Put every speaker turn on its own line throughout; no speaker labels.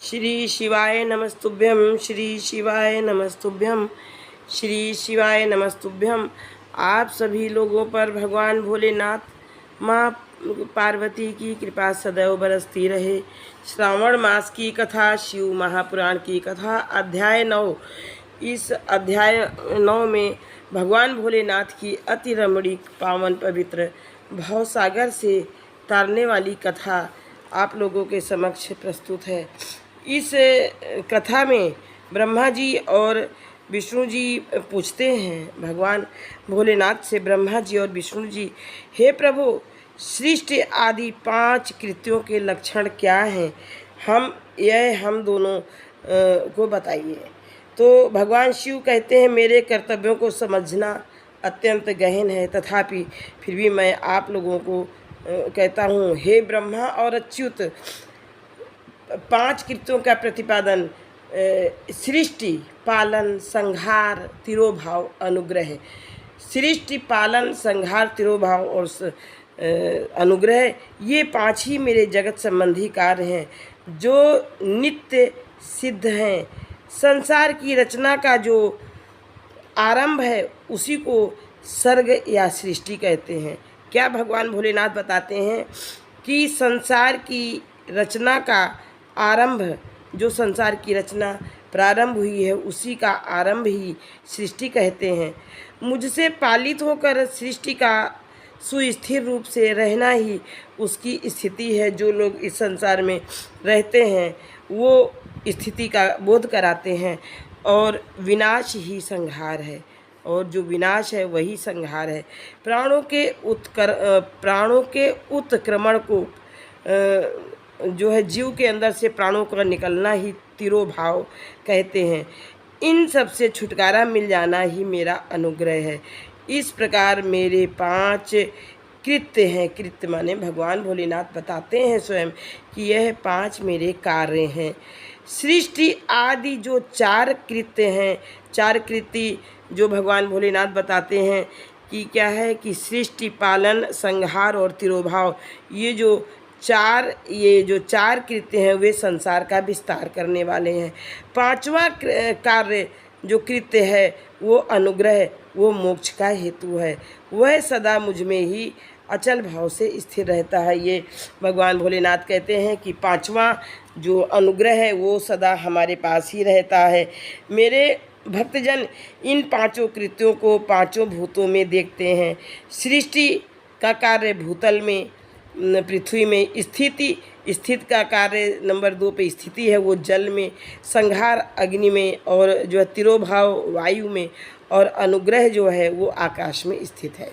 श्री शिवाय नमस्तुभ्यं, श्री शिवाय नमस्तुभ्यं, श्री शिवाय नमस्तुभ्यं। आप सभी लोगों पर भगवान भोलेनाथ माँ पार्वती की कृपा सदैव बरसती रहे। श्रावण मास की कथा, शिव महापुराण की कथा, अध्याय 9। इस अध्याय 9 में भगवान भोलेनाथ की अति रमणीक पावन पवित्र भवसागर से तारने वाली कथा आप लोगों के समक्ष प्रस्तुत है। इस कथा में ब्रह्मा जी और विष्णु जी पूछते हैं भगवान भोलेनाथ से। ब्रह्मा जी और विष्णु जी, हे प्रभु, सृष्टि आदि 5 कृत्यों के लक्षण क्या हैं, हम दोनों को बताइए। तो भगवान शिव कहते हैं, मेरे कर्तव्यों को समझना अत्यंत गहन है, तथापि फिर भी मैं आप लोगों को कहता हूँ। हे ब्रह्मा और अच्युत, 5 कृत्यों का प्रतिपादन सृष्टि, पालन, संहार, तिरोभाव, अनुग्रह। सृष्टि, पालन, संहार, तिरोभाव और अनुग्रह, ये 5 ही मेरे जगत संबंधी कार्य हैं जो नित्य सिद्ध हैं। संसार की रचना का जो आरंभ है उसी को सर्ग या सृष्टि कहते हैं। क्या भगवान भोलेनाथ बताते हैं कि संसार की रचना का आरंभ, जो संसार की रचना प्रारंभ हुई है उसी का आरंभ ही सृष्टि कहते हैं। मुझसे पालित होकर सृष्टि का सुस्थिर रूप से रहना ही उसकी स्थिति है। जो लोग इस संसार में रहते हैं वो स्थिति का बोध कराते हैं, और विनाश ही संहार है, और जो विनाश है वही संहार है। प्राणों के उत्क्रमण को जो है जीव के अंदर से प्राणों का निकलना ही तिरोभाव कहते हैं। इन सब से छुटकारा मिल जाना ही मेरा अनुग्रह है। इस प्रकार मेरे 5 कृत्य हैं। कृत्य माने भगवान भोलेनाथ बताते हैं स्वयं कि यह 5 मेरे कार्य हैं। सृष्टि आदि जो 4 कृत्य हैं, 4 कृत्य जो भगवान भोलेनाथ बताते हैं कि क्या है कि सृष्टि, पालन, संहार और तिरोभाव, ये जो 4 कृत्य हैं वे संसार का विस्तार करने वाले हैं। 5वां कार्य जो कृत्य है वो अनुग्रह, वो मोक्ष का हेतु है। वह सदा मुझ में ही अचल भाव से स्थिर रहता है। ये भगवान भोलेनाथ कहते हैं कि 5वां जो अनुग्रह है वो सदा हमारे पास ही रहता है। मेरे भक्तजन इन 5 कृत्यों को 5 भूतों में देखते हैं। सृष्टि का कार्य भूतल में, पृथ्वी में, स्थित का कार्य नंबर 2 पे स्थिति है, वो जल में, संहार अग्नि में, और जो है तिरोभाव वायु में, और अनुग्रह जो है वो आकाश में स्थित है।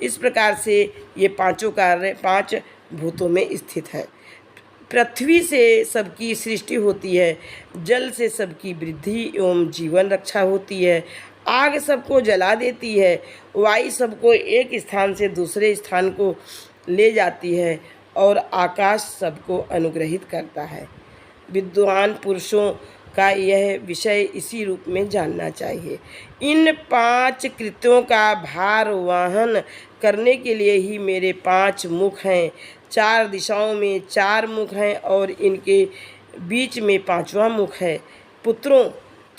इस प्रकार से ये 5 कार्य 5 भूतों में स्थित है। पृथ्वी से सबकी सृष्टि होती है, जल से सबकी वृद्धि एवं जीवन रक्षा होती है, आग सबको जला देती है, वायु सबको एक स्थान से दूसरे स्थान को ले जाती है, और आकाश सबको अनुग्रहित करता है। विद्वान पुरुषों का यह विषय इसी रूप में जानना चाहिए। इन 5 कृत्यों का भार वहन करने के लिए ही मेरे 5 मुख हैं। 4 दिशाओं में 4 मुख हैं और इनके बीच में 5वां मुख है। पुत्रों,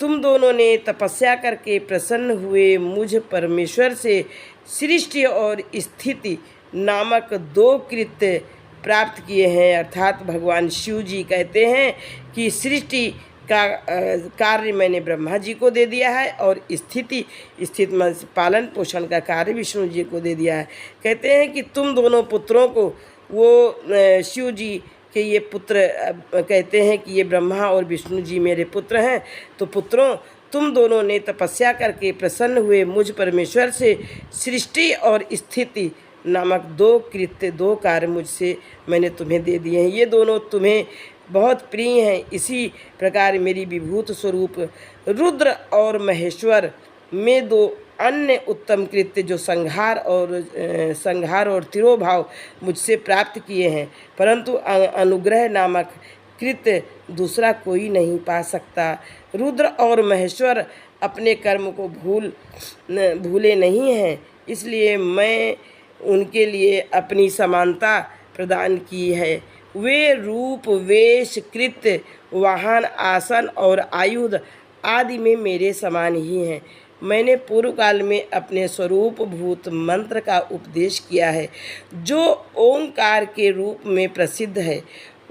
तुम दोनों ने तपस्या करके प्रसन्न हुए मुझ परमेश्वर से सृष्टि और स्थिति नामक 2 कृत्य प्राप्त किए हैं। अर्थात भगवान शिव जी कहते हैं कि सृष्टि का कार्य मैंने ब्रह्मा जी को दे दिया है, और स्थित पालन पोषण का कार्य विष्णु जी को दे दिया है। कहते हैं कि तुम दोनों पुत्रों को, वो शिव जी के ये पुत्र कहते हैं कि ये ब्रह्मा और विष्णु जी मेरे पुत्र हैं। तो पुत्रों, तुम दोनों ने तपस्या करके प्रसन्न हुए मुझ परमेश्वर से सृष्टि और स्थिति नामक 2 कृत्य, 2 कार्य मुझसे मैंने तुम्हें दे दिए हैं। ये दोनों तुम्हें बहुत प्रिय हैं। इसी प्रकार मेरी विभूत स्वरूप रुद्र और महेश्वर में 2 अन्य उत्तम कृत्य जो संहार और तिरोभाव मुझसे प्राप्त किए हैं, परंतु अनुग्रह नामक कृत्य दूसरा कोई नहीं पा सकता। रुद्र और महेश्वर अपने कर्म को भूले नहीं हैं, इसलिए मैं उनके लिए अपनी समानता प्रदान की है। वे रूप, वेश, कृत्य, वाहन, आसन और आयुध आदि में मेरे समान ही हैं। मैंने पूर्व काल में अपने स्वरूप भूत मंत्र का उपदेश किया है, जो ओंकार के रूप में प्रसिद्ध है।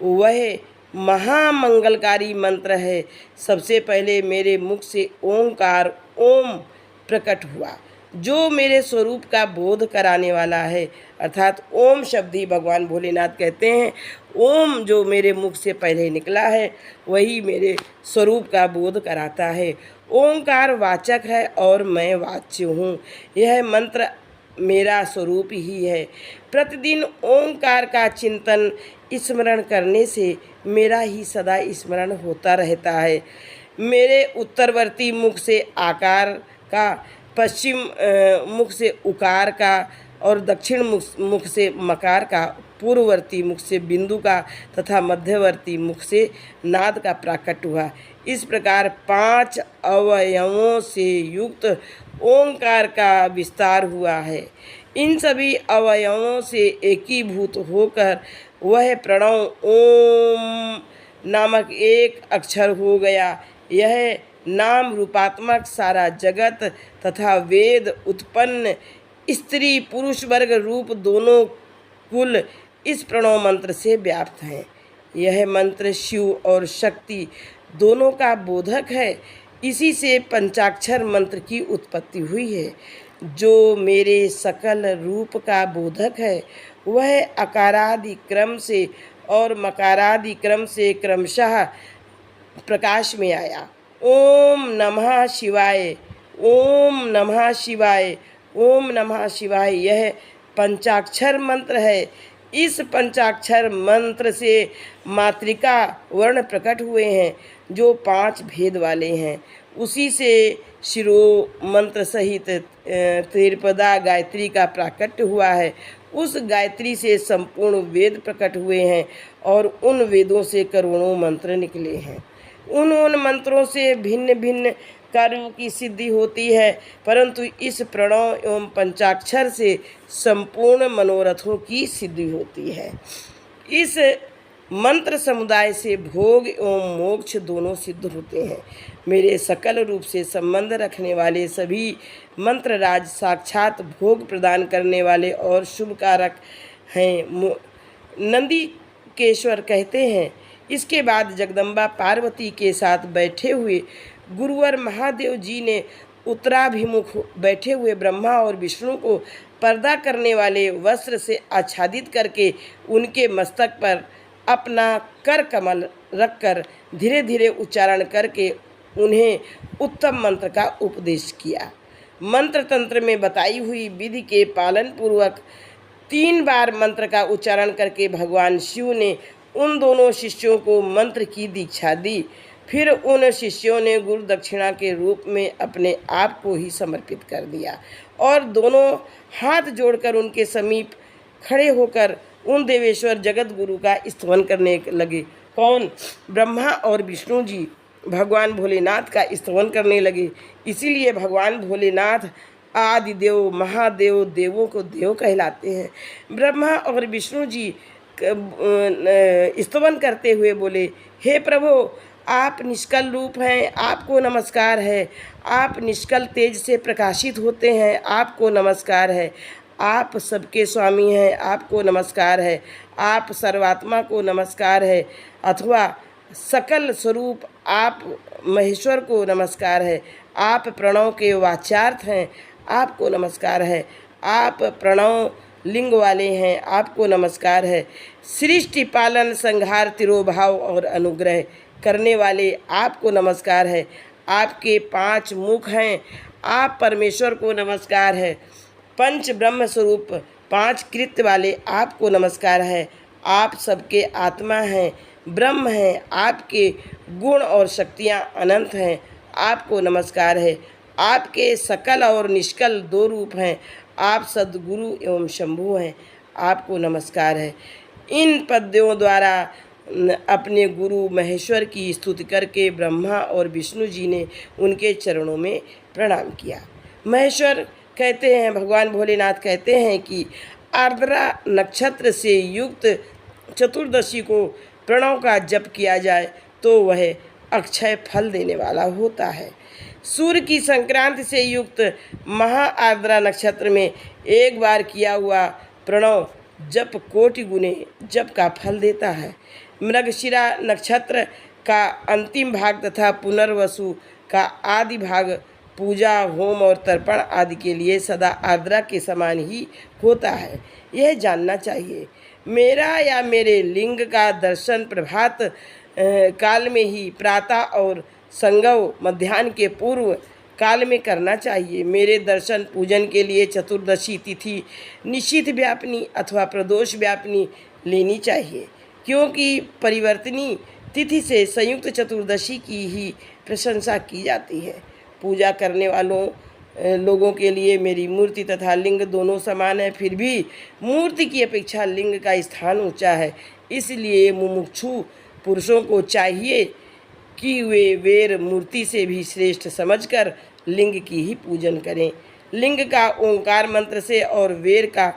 वह महामंगलकारी मंत्र है। सबसे पहले मेरे मुख से ओंकार ओम प्रकट हुआ, जो मेरे स्वरूप का बोध कराने वाला है। अर्थात ओम शब्द ही भगवान भोलेनाथ कहते हैं। ओम जो मेरे मुख से पहले निकला है वही मेरे स्वरूप का बोध कराता है। ओंकार वाचक है और मैं वाच्य हूँ। यह मंत्र मेरा स्वरूप ही है। प्रतिदिन ओंकार का चिंतन स्मरण करने से मेरा ही सदा स्मरण होता रहता है। मेरे उत्तरवर्ती मुख से आकार का, पश्चिम मुख से उकार का और दक्षिण मुख से मकार का, पूर्ववर्ती मुख से बिंदु का तथा मध्यवर्ती मुख से नाद का प्राकट हुआ। इस प्रकार 5 अवयवों से युक्त ओंकार का विस्तार हुआ है। इन सभी अवयवों से एकीभूत होकर वह प्रणव ओम नामक एक अक्षर हो गया। यह नाम रूपात्मक सारा जगत तथा वेद उत्पन्न स्त्री पुरुष वर्ग रूप दोनों कुल इस प्रणव मंत्र से व्याप्त हैं। यह मंत्र शिव और शक्ति दोनों का बोधक है। इसी से पंचाक्षर मंत्र की उत्पत्ति हुई है। जो मेरे सकल रूप का बोधक है वह अकारादि क्रम से और मकारादि क्रम से क्रमशः प्रकाश में आया। ओम नमः शिवाय, ओम नमः शिवाय, ओम नमः शिवाय, यह पंचाक्षर मंत्र है। इस पंचाक्षर मंत्र से मातृका वर्ण प्रकट हुए हैं, जो 5 भेद वाले हैं। उसी से शिरो मंत्र सहित त्रिपदा गायत्री का प्राकट्य हुआ है। उस गायत्री से संपूर्ण वेद प्रकट हुए हैं और उन वेदों से करोड़ों मंत्र निकले हैं। उन मंत्रों से भिन्न भिन्न कार्यों की सिद्धि होती है, परंतु इस प्रणव एवं पंचाक्षर से संपूर्ण मनोरथों की सिद्धि होती है। इस मंत्र समुदाय से भोग एवं मोक्ष दोनों सिद्ध होते हैं। मेरे सकल रूप से संबंध रखने वाले सभी मंत्र राज साक्षात भोग प्रदान करने वाले और शुभ कारक हैं। नंदीकेश्वर कहते हैं, इसके बाद जगदम्बा पार्वती के साथ बैठे हुए गुरुवर महादेव जी ने उत्तराभिमुख बैठे हुए ब्रह्मा और विष्णु को पर्दा करने वाले वस्त्र से आच्छादित करके उनके मस्तक पर अपना कर कमल रखकर धीरे धीरे उच्चारण करके उन्हें उत्तम मंत्र का उपदेश किया। मंत्र तंत्र में बताई हुई विधि के पालन पूर्वक 3 बार मंत्र का उच्चारण करके भगवान शिव ने उन दोनों शिष्यों को मंत्र की दीक्षा दी। फिर उन शिष्यों ने गुरु दक्षिणा के रूप में अपने आप को ही समर्पित कर दिया और दोनों हाथ जोड़कर उनके समीप खड़े होकर उन देवेश्वर जगत गुरु का स्तवन करने लगे। कौन? ब्रह्मा और विष्णु जी भगवान भोलेनाथ का स्तवन करने लगे। इसीलिए भगवान भोलेनाथ आदि देव, महादेव, देवों को देव कहलाते हैं। ब्रह्मा और विष्णु जी स्तवन करते हुए बोले, हे प्रभु, आप निष्कल रूप हैं, आपको नमस्कार है। आप निष्कल तेज से प्रकाशित होते हैं, आपको नमस्कार है। आप सबके स्वामी हैं, आपको नमस्कार है। आप सर्वात्मा को नमस्कार है, अथवा सकल स्वरूप आप महेश्वर को नमस्कार है। आप प्रणव के वाच्यार्थ हैं, आपको नमस्कार है। आप प्रणव लिंग वाले हैं, आपको नमस्कार है। सृष्टि पालन संहार तिरोभाव और अनुग्रह करने वाले आपको नमस्कार है। आपके 5 मुख हैं, आप परमेश्वर को नमस्कार है। 5 ब्रह्म स्वरूप 5 कृत्य वाले आपको नमस्कार है। आप सबके आत्मा हैं, ब्रह्म हैं, आपके गुण और शक्तियाँ अनंत हैं, आपको नमस्कार है। आपके सकल और निष्कल 2 रूप हैं, आप सद्गुरु एवं शंभु हैं, आपको नमस्कार है। इन पद्यों द्वारा अपने गुरु महेश्वर की स्तुति करके ब्रह्मा और विष्णु जी ने उनके चरणों में प्रणाम किया। महेश्वर कहते हैं, भगवान भोलेनाथ कहते हैं कि आर्द्रा नक्षत्र से युक्त चतुर्दशी को प्रणव का जप किया जाए तो वह अक्षय फल देने वाला होता है। सूर्य की संक्रांति से युक्त महा आर्द्रा नक्षत्र में एक बार किया हुआ प्रणव जप कोटि गुने जप का फल देता है। मृगशिरा नक्षत्र का अंतिम भाग तथा पुनर्वसु का आदि भाग पूजा, होम और तर्पण आदि के लिए सदा आर्द्रा के समान ही होता है। यह जानना चाहिए। मेरा या मेरे लिंग का दर्शन प्रभात काल में ही प्रातः और संगव मध्याह्न के पूर्व काल में करना चाहिए। मेरे दर्शन पूजन के लिए चतुर्दशी तिथि निश्चित व्यापनी अथवा प्रदोष व्यापनी लेनी चाहिए, क्योंकि परिवर्तनी तिथि से संयुक्त चतुर्दशी की ही प्रशंसा की जाती है। पूजा करने लोगों के लिए मेरी मूर्ति तथा लिंग दोनों समान है, फिर भी मूर्ति की अपेक्षा लिंग का स्थान ऊंचा है। इसलिए मुमुक्षु पुरुषों को चाहिए कि वे वेर मूर्ति से भी श्रेष्ठ समझकर लिंग की ही पूजन करें। लिंग का ओंकार मंत्र से और वेर का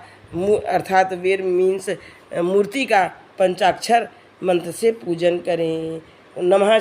अर्थात वेर मीन्स मूर्ति का पंचाक्षर मंत्र से पूजन करें। नमः